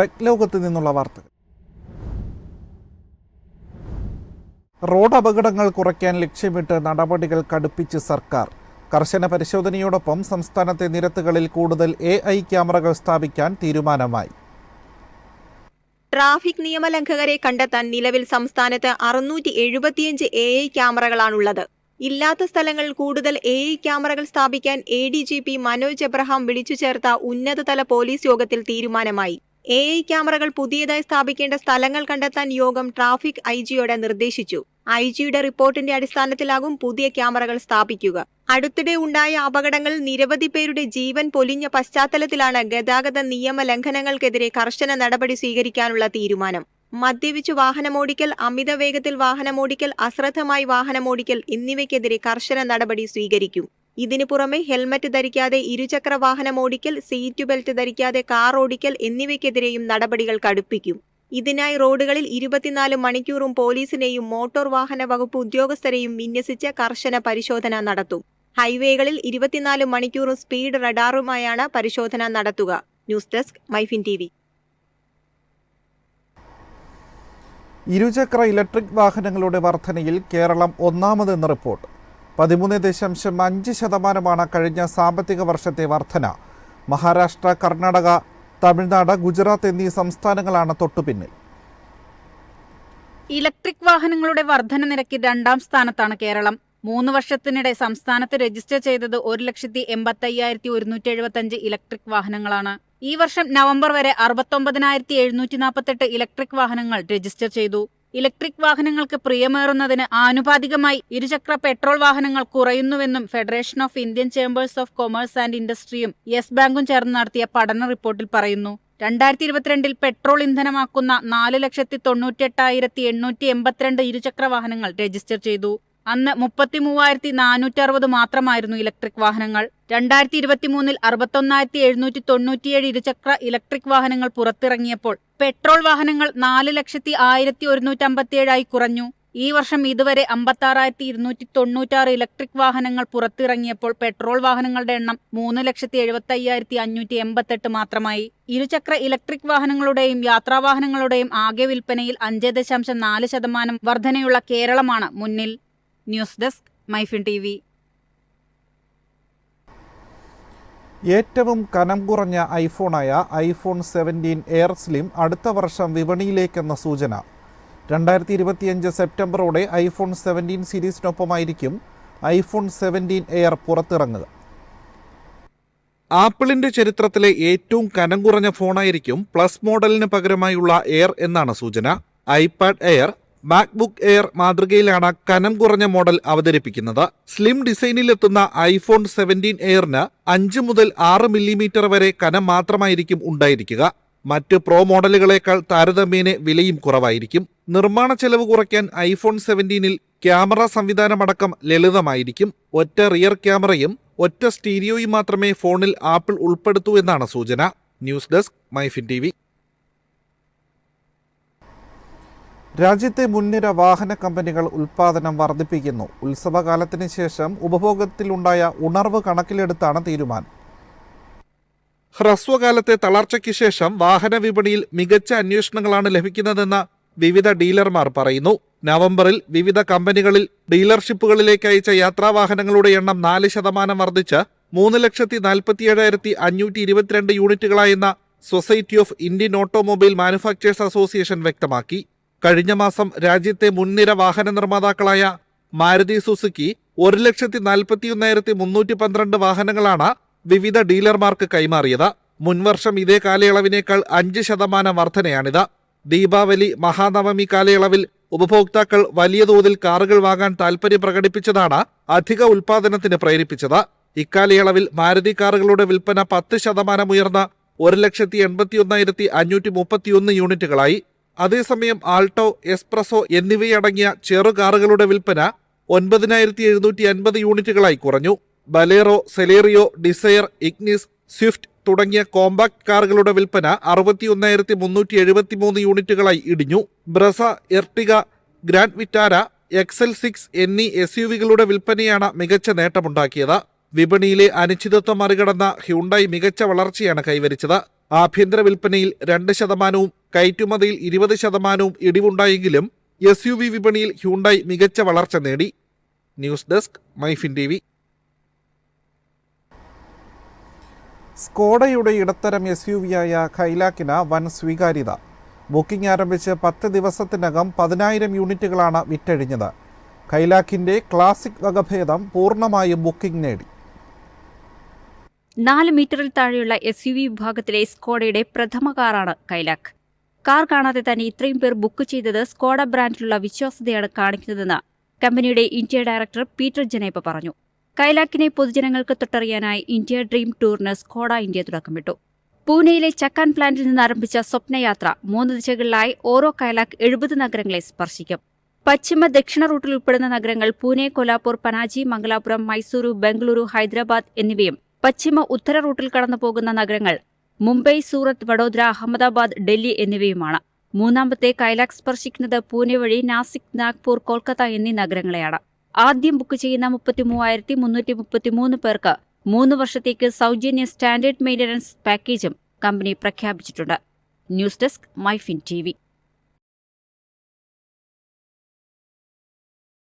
Tech ലോകത്ത് നിന്നുള്ള വാർത്തകൾ. റോഡ് അപകടങ്ങൾ കുറയ്ക്കാൻ ലക്ഷ്യമിട്ട് നടപടികൾ കടുപ്പിച്ച് സർക്കാർ. കർശന പരിശോധനയോടൊപ്പം സംസ്ഥാനത്തെ നിരത്തുകളിൽ കൂടുതൽ AI ക്യാമറകൾ സ്ഥാപിക്കാൻ തീരുമാനമായി. ട്രാഫിക് നിയമലംഘകരെ കണ്ടെത്താൻ നിലവിൽ സംസ്ഥാനത്ത് 675 AI ക്യാമറകളാണുള്ളത്. ഇല്ലാത്ത സ്ഥലങ്ങളിൽ കൂടുതൽ AI ക്യാമറകൾ സ്ഥാപിക്കാൻ ADGP മനോജ് എബ്രഹാം വിളിച്ചു ചേർത്ത ഉന്നതതല പോലീസ് യോഗത്തിൽ തീരുമാനമായി. AI ക്യാമറകൾ പുതിയതായി സ്ഥാപിക്കേണ്ട സ്ഥലങ്ങൾ കണ്ടെത്താൻ യോഗം ട്രാഫിക് IG-യോട് നിർദ്ദേശിച്ചു. IG-യുടെ റിപ്പോർട്ടിന്റെ അടിസ്ഥാനത്തിലാകും പുതിയ ക്യാമറകൾ സ്ഥാപിക്കുക. അടുത്തിടെ ഉണ്ടായ അപകടങ്ങളിൽ നിരവധി പേരുടെ ജീവൻ പൊലിഞ്ഞ പശ്ചാത്തലത്തിലാണ് ഗതാഗത നിയമ ലംഘനങ്ങൾക്കെതിരെ കർശന നടപടി സ്വീകരിക്കാനുള്ള തീരുമാനം. മദ്യപിച്ചു വാഹനമോടിക്കൽ, അമിത വേഗത്തിൽ വാഹനമോടിക്കൽ, അശ്രദ്ധമായി വാഹനമോടിക്കൽ എന്നിവയ്ക്കെതിരെ കർശന നടപടി സ്വീകരിക്കും. ഇതിനു പുറമെ ഹെൽമറ്റ് ധരിക്കാതെ ഇരുചക്ര വാഹനമോടിക്കൽ, സീറ്റ് ബെൽറ്റ് ധരിക്കാതെ കാർ ഓടിക്കൽ എന്നിവയ്ക്കെതിരെയും നടപടികൾ കടുപ്പിക്കും. ഇതിനായി റോഡുകളിൽ 24 മണിക്കൂറും പോലീസിനെയും മോട്ടോർ വാഹന വകുപ്പ് ഉദ്യോഗസ്ഥരെയും വിന്യസിച്ച് കർശന പരിശോധന നടത്തും. ഹൈവേകളിൽ 24 മണിക്കൂറും സ്പീഡ് റഡാറുമായാണ് പരിശോധന നടത്തുക. News desk MyFin TV. ഇരുചക്ര ഇലക്ട്രിക് വാഹനങ്ങളുടെ വർധനയിൽ കേരളം ഒന്നാമതെന്ന് റിപ്പോർട്ട്. 13.5% കഴിഞ്ഞ സാമ്പത്തിക വർഷത്തെ വർധന. മഹാരാഷ്ട്ര, കർണാടക, തമിഴ്നാട്, ഗുജറാത്ത് എന്നീ സംസ്ഥാനങ്ങളാണ് തൊട്ടുപിന്നിൽ. ഇലക്ട്രിക് വാഹനങ്ങളുടെ വർധന നിരക്കിൽ 2ാം സ്ഥാനത്താണ് കേരളം. 3 വർഷത്തിനിടെ സംസ്ഥാനത്ത് രജിസ്റ്റർ ചെയ്തത് 1,85,175 ഇലക്ട്രിക് വാഹനങ്ങളാണ്. ഈ വർഷം നവംബർ വരെ 69,748 ഇലക്ട്രിക് വാഹനങ്ങൾ രജിസ്റ്റർ ചെയ്തു. ഇലക്ട്രിക് വാഹനങ്ങൾക്ക് പ്രിയമേറുന്നതിന് ആനുപാതികമായി ഇരുചക്ര പെട്രോൾ വാഹനങ്ങൾ കുറയുന്നുവെന്നും federation of Indian chambers of commerce and ഇൻഡസ്ട്രിയും യെസ് ബാങ്കും ചേർന്ന് നടത്തിയ പഠന റിപ്പോർട്ടിൽ പറയുന്നു. 2022 പെട്രോൾ ഇന്ധനമാക്കുന്ന 4,98,882 ഇരുചക്ര വാഹനങ്ങൾ രജിസ്റ്റർ ചെയ്തു. അന്ന് 33,460 മാത്രമായിരുന്നു ഇലക്ട്രിക് വാഹനങ്ങൾ. 2023 61,797 ഇരുചക്ര ഇലക്ട്രിക് വാഹനങ്ങൾ പുറത്തിറങ്ങിയപ്പോൾ പെട്രോൾ വാഹനങ്ങൾ 4,01,157 കുറഞ്ഞു. ഈ വർഷം ഇതുവരെ 56,296 ഇലക്ട്രിക് വാഹനങ്ങൾ പുറത്തിറങ്ങിയപ്പോൾ പെട്രോൾ വാഹനങ്ങളുടെ എണ്ണം 3,75,588 മാത്രമായി. ഇരുചക്ര ഇലക്ട്രിക് വാഹനങ്ങളുടെയും യാത്രാവാഹനങ്ങളുടെയും ആകെ വിൽപ്പനയിൽ 5.4% വർധനയുള്ള കേരളമാണ് മുന്നിൽ. News desk MyFin TV. ഏറ്റവും കനം കുറഞ്ഞ ഐഫോണായ iPhone 17 എയർ സ്ലിം അടുത്ത വർഷം വിപണിയിലേക്കെന്ന സൂചന. 2025 സെപ്റ്റംബറോടെ iPhone 17 സീരീസിനൊപ്പമായിരിക്കും iPhone 17 എയർ പുറത്തിറങ്ങുക. ആപ്പിളിന്റെ ചരിത്രത്തിലെ ഏറ്റവും കനം കുറഞ്ഞ ഫോണായിരിക്കും പ്ലസ് മോഡലിന് പകരമായുള്ള എയർ എന്നാണ് സൂചന. ഐപാഡ് എയർ, മാക്ബുക്ക് എയർ മാതൃകയിലാണ് കനം കുറഞ്ഞ മോഡൽ അവതരിപ്പിക്കുന്നത്. സ്ലിം ഡിസൈനിലെത്തുന്ന iPhone 17 എയറിന് 5 മുതൽ 6 മില്ലിമീറ്റർ വരെ കനം മാത്രമായിരിക്കും ഉണ്ടായിരിക്കുക. മറ്റ് പ്രോ മോഡലുകളേക്കാൾ താരതമ്യേന വിലയും കുറവായിരിക്കും. നിർമ്മാണ ചെലവ് കുറയ്ക്കാൻ iPhone 17-ൽ ക്യാമറ സംവിധാനമടക്കം ലളിതമായിരിക്കും. ഒറ്റ റിയർ ക്യാമറയും ഒറ്റ സ്റ്റീരിയോയും മാത്രമേ ഫോണിൽ ആപ്പിൾ ഉൾപ്പെടുത്തൂ എന്നാണ് സൂചന. News desk MyFin TV. രാജ്യത്തെ മുൻനിര വാഹന കമ്പനികൾ ഉൽപ്പാദനം വർദ്ധിപ്പിക്കുന്നു. ഉത്സവകാലത്തിന് ശേഷം ഉപഭോഗത്തിലുണ്ടായ ഉണർവ് കണക്കിലെടുത്താണ് തീരുമാനം. ഹ്രസ്വകാലത്തെ തളർച്ചയ്ക്ക് ശേഷം വാഹന വിപണിയിൽ മികച്ച അന്വേഷണങ്ങളാണ് ലഭിക്കുന്നതെന്ന് വിവിധ ഡീലർമാർ പറയുന്നു. നവംബറിൽ വിവിധ കമ്പനികളിൽ ഡീലർഷിപ്പുകളിലേക്ക് അയച്ച യാത്രാവാഹനങ്ങളുടെ എണ്ണം 4% വർദ്ധിച്ച് 3,47,522 യൂണിറ്റുകളായെന്ന society of Indian automobile manufacturers association വ്യക്തമാക്കി. കഴിഞ്ഞ മാസം രാജ്യത്തെ മുൻനിര വാഹന നിർമ്മാതാക്കളായ മാരുതി സുസുക്കി 1,41,312 വാഹനങ്ങളാണ് വിവിധ ഡീലർമാർക്ക് കൈമാറിയത്. മുൻവർഷം ഇതേ കാലയളവിനേക്കാൾ 5% വർധനയാണിത്. ദീപാവലി, മഹാനവമി കാലയളവിൽ ഉപഭോക്താക്കൾ വലിയ തോതിൽ കാറുകൾ വാങ്ങാൻ താൽപര്യം പ്രകടിപ്പിച്ചതാണ് അധിക ഉൽപ്പാദനത്തിന് പ്രേരിപ്പിച്ചത്. ഇക്കാലയളവിൽ മാരുതി കാറുകളുടെ വിൽപ്പന 10% ഉയർന്ന 1,81,531 യൂണിറ്റുകളായി. അതേസമയം ആൾട്ടോ, എസ്പ്രസോ എന്നിവയടങ്ങിയ ചെറു കാറുകളുടെ വിൽപ്പന 9,750 യൂണിറ്റുകളായി കുറഞ്ഞു. Baleno, Celerio, Dzire, Ignis, Swift തുടങ്ങിയ കോമ്പാക്ട് കാറുകളുടെ വിൽപ്പന 61,373 യൂണിറ്റുകളായി ഇടിഞ്ഞു. Brezza, Ertiga, grand Vitara, XL6 എന്നീ SUV-കളുടെ വിൽപ്പനയാണ് മികച്ച നേട്ടമുണ്ടാക്കിയത്. വിപണിയിലെ അനിശ്ചിതത്വം മറികടന്ന ഹ്യുണ്ടായി മികച്ച വളർച്ചയാണ് കൈവരിച്ചത്. ആഭ്യന്തര വിൽപ്പനയിൽ 2%, കയറ്റുമതിയിൽ 20% ഇടിവുണ്ടായെങ്കിലും SUV വിപണിയിൽ ഹ്യുണ്ടായി മികച്ച വളർച്ച നേടി. News desk MyFin TV. സ്കോഡയുടെ ഇടത്തരം SUV-യായ കൈലാക്കിന് വൻ സ്വീകാര്യത. ബുക്കിംഗ് ആരംഭിച്ച് 10 ദിവസത്തിനകം 10,000 യൂണിറ്റുകളാണ് വിറ്റഴിഞ്ഞത്. കൈലാക്കിന്റെ ക്ലാസിക് വകഭേദം പൂർണ്ണമായും ബുക്കിംഗ് നേടി. 4 മീറ്ററിൽ താഴെയുള്ള SUV വിഭാഗത്തിലെ സ്കോഡയുടെ പ്രഥമ കാറാണ് കൈലാക്ക്. കാർ കാണാതെ തന്നെ ഇത്രയും പേർ ബുക്ക് ചെയ്തത് സ്കോഡ ബ്രാൻഡിലുള്ള വിശ്വാസ്യതയാണ് കാണിക്കുന്നതെന്ന് കമ്പനിയുടെ ഇന്ത്യ ഡയറക്ടർ പീറ്റർ ജനേപ പറഞ്ഞു. കൈലാക്കിനെ പൊതുജനങ്ങൾക്ക് തൊട്ടറിയാനായി ഇന്ത്യ ഡ്രീം ടൂറിന് സ്കോഡ ഇന്ത്യ തുടക്കമിട്ടു. പൂനെയിലെ ചക്കാൻ പ്ലാന്റിൽ നിന്ന് ആരംഭിച്ച സ്വപ്നയാത്ര 3 ദിശകളിലായി ഓരോ കൈലാക്ക് 70 നഗരങ്ങളെ സ്പർശിക്കും. പശ്ചിമ ദക്ഷിണ റൂട്ടിൽ ഉൾപ്പെടുന്ന നഗരങ്ങൾ പൂനെ, കൊലാപൂർ, പനാജി, മംഗലാപുരം, മൈസൂരു, ബംഗളൂരു, ഹൈദരാബാദ് എന്നിവയും പശ്ചിമ ഉത്തര റൂട്ടിൽ കടന്നുപോകുന്ന നഗരങ്ങൾ മുംബൈ, സൂറത്ത്, വഡോദര, അഹമ്മദാബാദ്, ഡൽഹി എന്നിവയുമാണ്. മൂന്നാമത്തെ കൈലാക്ക് സ്പർശിക്കുന്നത് പൂനെ വഴി നാസിക്, നാഗ്പൂർ, കൊൽക്കത്ത എന്നീ നഗരങ്ങളെയാണ്. ആദ്യം ബുക്ക് ചെയ്യുന്ന 33,333 പേർക്ക് 3 വർഷത്തേക്ക് സൗജന്യ സ്റ്റാൻഡേർഡ് മെയിന്റനൻസ് പാക്കേജും കമ്പനി പ്രഖ്യാപിച്ചിട്ടുണ്ട്. News desk MyFin TV.